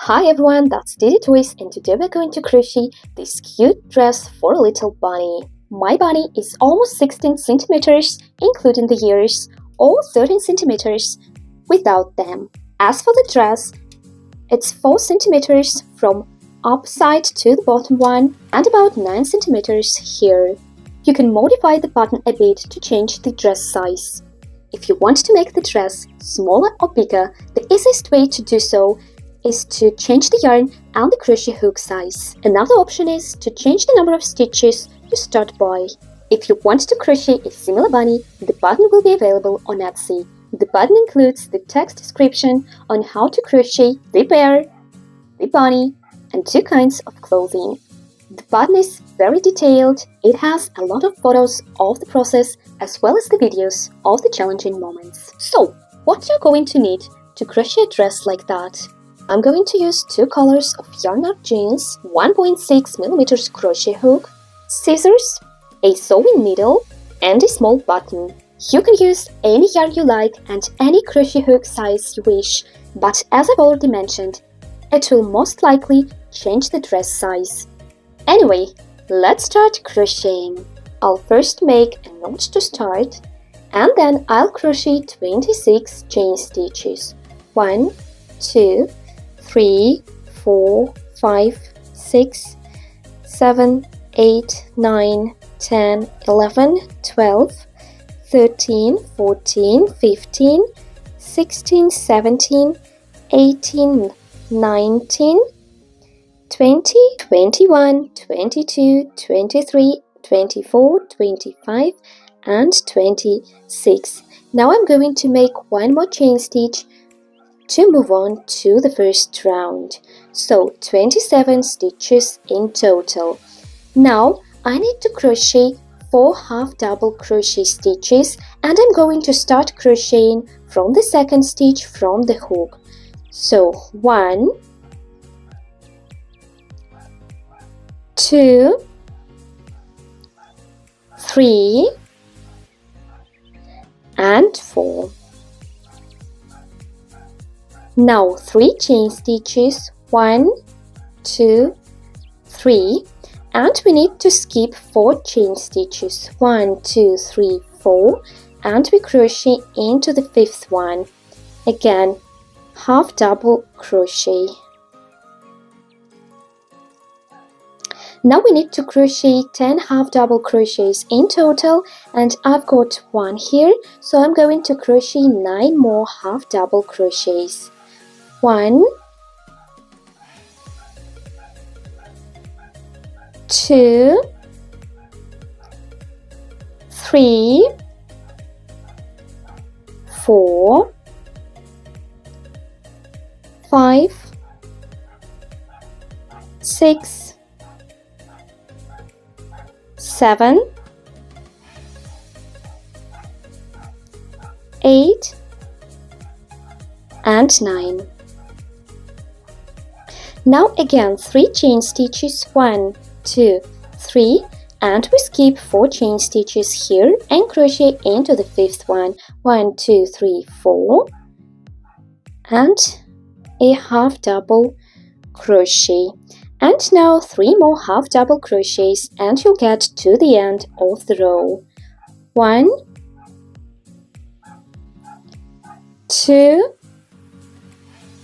Hi everyone, that's DidyToys, and today we're going to crochet this cute dress for a little bunny. My bunny is almost 16 centimeters, including the ears, or 13 centimeters without them. As for the dress, it's 4 centimeters from upside to the bottom one and about 9 centimeters here. You can modify the button a bit to change the dress size. If you want to make the dress smaller or bigger, the easiest way to do so is to change the yarn and the crochet hook size. Another option is to change the number of stitches you start by. If you want to crochet a similar bunny, the button will be available on Etsy. The button includes the text description on how to crochet the bear, the bunny, and 2 kinds of clothing. The button is very detailed. It has a lot of photos of the process as well as the videos of the challenging moments. So, what you're going to need to crochet a dress like that? I'm going to use 2 colors of yarn knot jeans, 1.6mm crochet hook, scissors, a sewing needle, and a small button. You can use any yarn you like and any crochet hook size you wish, but as I've already mentioned, it will most likely change the dress size. Anyway, let's start crocheting. I'll first make a knot to start, and then I'll crochet 26 chain stitches. 1, 2, 3, 4, 5, 6, 7, 8, 9, 10, 11, 12, 13, 14, 15, 16, 17, 18, 19, 20, 21, 22, 23, 24, 25, and 26. Now I'm going to make one more chain stitch to move on to the first round. So 27 stitches in total. Now I need to crochet 4 half double crochet stitches, and I'm going to start crocheting from the second stitch from the hook. So 1, 2, 3, and 4. Now 3 chain stitches, 1, 2, 3, and we need to skip 4 chain stitches, 1, 2, 3, 4, and we crochet into the 5th one. Again, half double crochet. Now we need to crochet 10 half double crochets in total, and I've got 1 here, so I'm going to crochet 9 more half double crochets. 1, 2, 3, 4, 5, 6, 7, 8, and 9. Now again 3 chain stitches, 1, 2, 3, and we skip 4 chain stitches here and crochet into the 5th one, 1, 2, 3, 4, and a half double crochet. And now 3 more half double crochets and you'll get to the end of the row. 1, 2,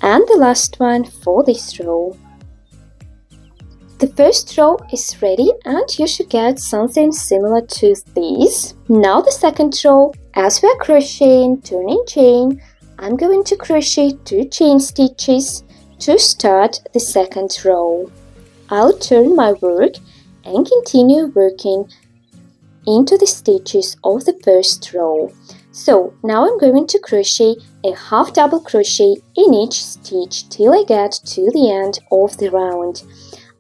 and the last one for this row. The first row is ready and you should get something similar to this. Now the second row, as we are crocheting turning chain, I'm going to crochet 2 chain stitches to start the second row. I'll turn my work and continue working into the stitches of the first row. So now I'm going to crochet a half double crochet in each stitch till I get to the end of the round.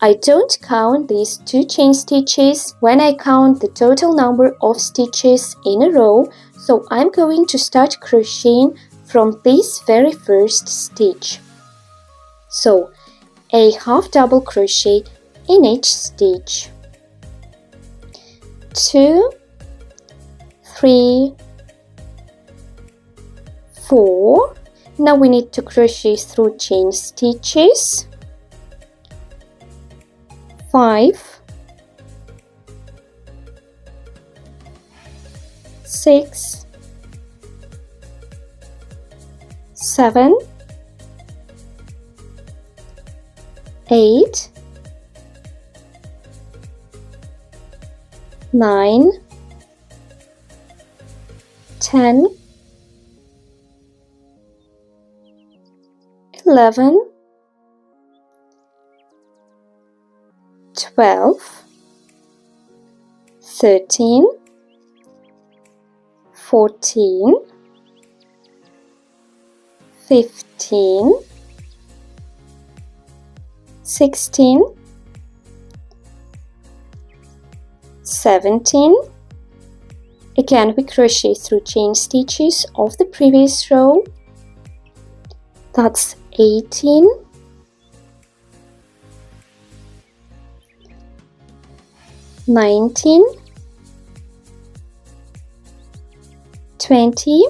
I don't count these 2 chain stitches when I count the total number of stitches in a row, so I'm going to start crocheting from this very first stitch. So a half double crochet in each stitch. 2, 3, 4, Now we need to crochet through chain stitches 5, 6, 7, 8, 9, 10, 11, 12, 13, 14, 15, 16, 17. Again, we crochet through chain stitches of the previous row. That's 18, 19, 20,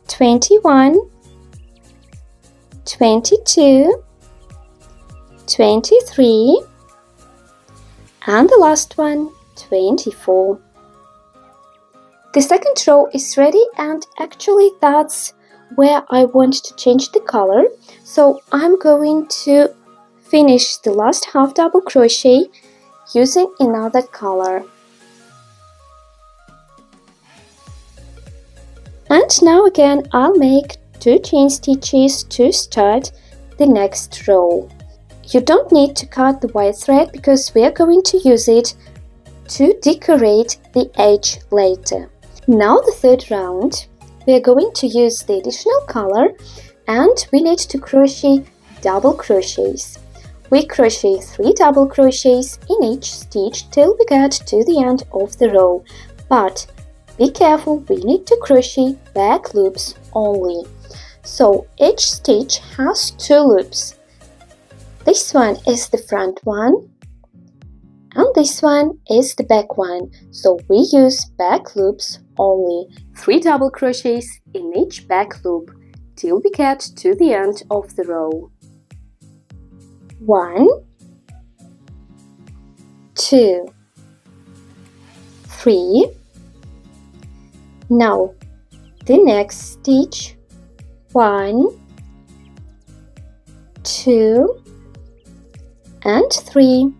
21, 22, 23, and the last one, 24. The second row is ready, and actually that's where I want to change the color. So I'm going to finish the last half double crochet using another color. And now again I'll make 2 chain stitches to start the next row. You don't need to cut the white thread because we are going to use it to decorate the edge later. Now the third round, we are going to use the additional color and we need to crochet double crochets. We crochet 3 double crochets in each stitch till we get to the end of the row. But be careful, we need to crochet back loops only. So each stitch has 2 loops. This one is the front one and this one is the back one. So we use back loops only. 3 double crochets in each back loop till we get to the end of the row. 1, 2, 3. Now the next stitch, 1, 2, and 3.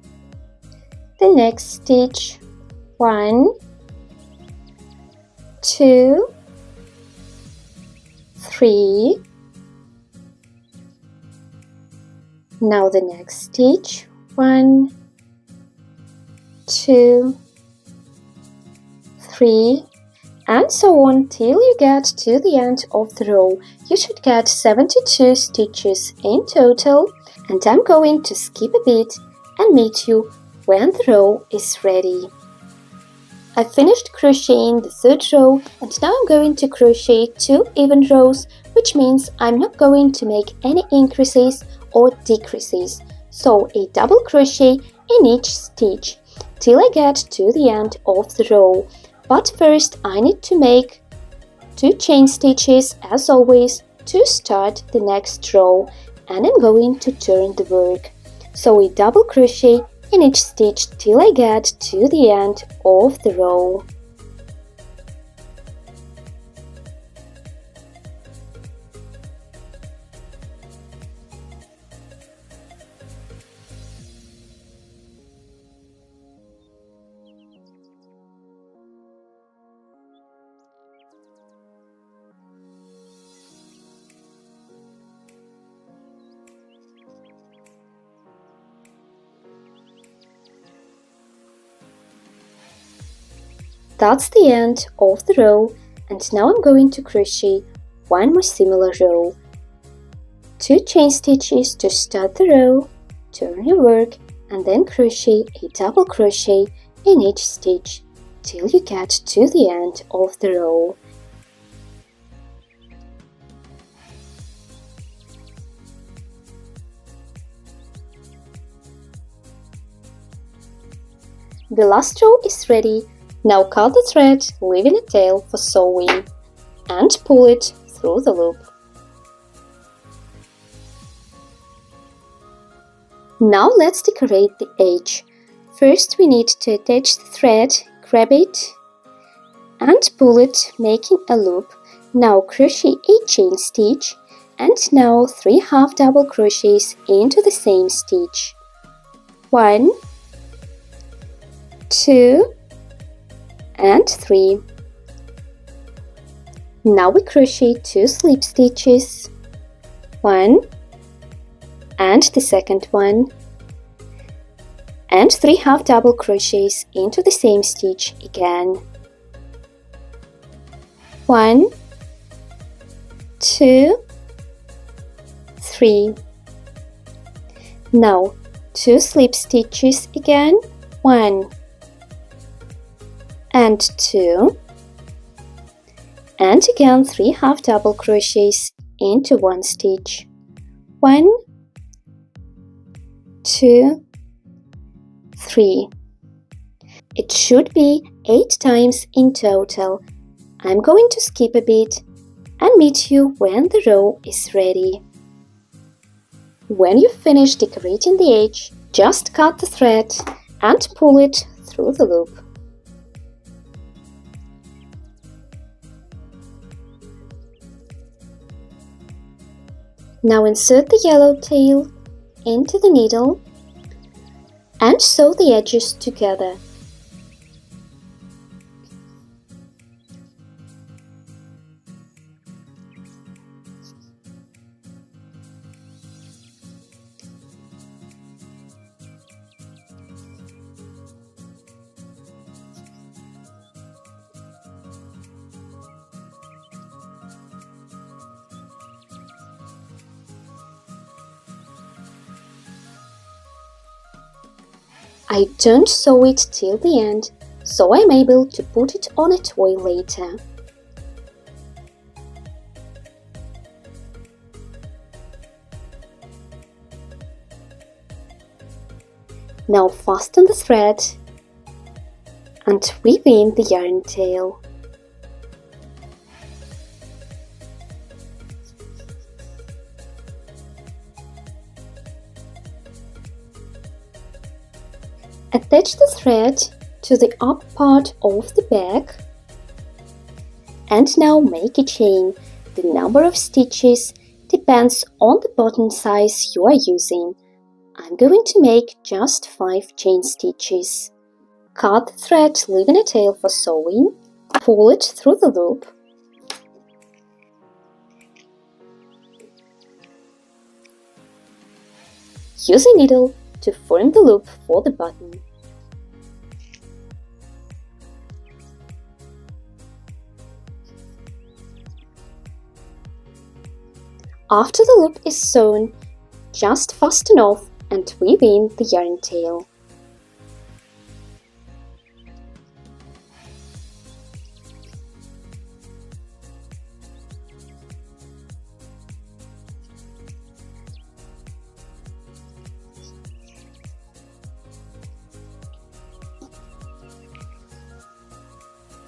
The next stitch, 1, 2, 3. Now the next stitch, 1, 2, 3, and so on till you get to the end of the row. You should get 72 stitches in total, and I'm going to skip a bit and meet you when the row is ready. I finished crocheting the third row and now I'm going to crochet 2 even rows, which means I'm not going to make any increases or decreases. So a double crochet in each stitch till I get to the end of the row. But first I need to make 2 chain stitches as always to start the next row, and I'm going to turn the work. So a double crochet in each stitch till I get to the end of the row. That's the end of the row, and now I'm going to crochet 1 more simillar row. 2 chain stitches to start the row, turn your work, and then crochet a double crochet in each stitch till you get to the end of the row. The last row is ready. Now cut the thread, leaving a tail for sewing. and pull it through the loop. Now let's decorate the edge. First we need to attach the thread, grab it and pull it, making a loop. Now crochet a chain stitch and now 3 half double crochets into the same stitch. 1, 2 and 3. Now we crochet 2 slip stitches, 1 and the second one, and 3 half double crochets into the same stitch again. 1, 2, 3. Now 2 slip stitches again, 1 and 2, and again 3 half double crochets into one stitch. 1, 2, 3. It should be 8 times in total. I'm going to skip a bit and meet you when the row is ready. When you finish decorating the edge, just cut the thread and pull it through the loop. Now insert the yellow tail into the needle and sew the edges together. I don't sew it till the end, so I'm able to put it on a toy later. Now fasten the thread and weave in the yarn tail. Attach the thread to the up part of the bag and now make a chain. The number of stitches depends on the button size you are using. I'm going to make just 5 chain stitches. Cut the thread, leaving a tail for sewing. Pull it through the loop. Use a needle to form the loop for the button. After the loop is sewn, just fasten off and weave in the yarn tail.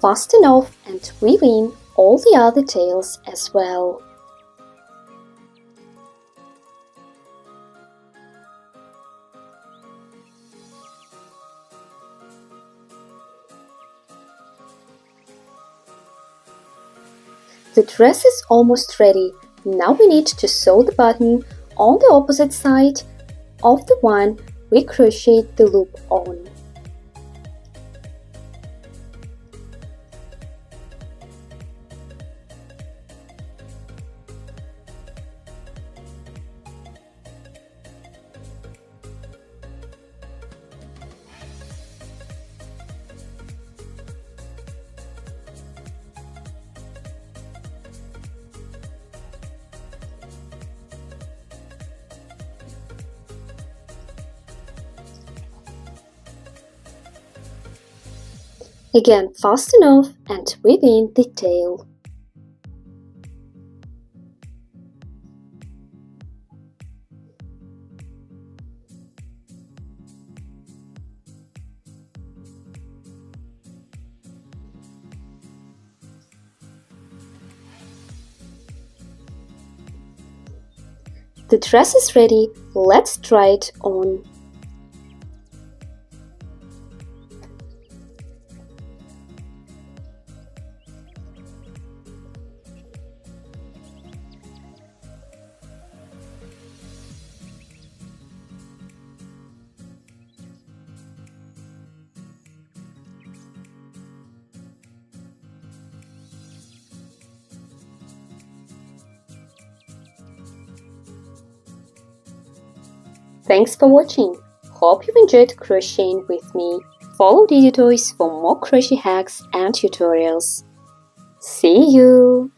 Fasten off and weave in all the other tails as well. The dress is almost ready. Now we need to sew the button on the opposite side of the one we crocheted the loop on. Again, fasten off and weave in the tail. The dress is ready. Let's try it on. Thanks for watching. Hope you enjoyed crocheting with me. Follow DidyToys for more crochet hacks and tutorials. See you!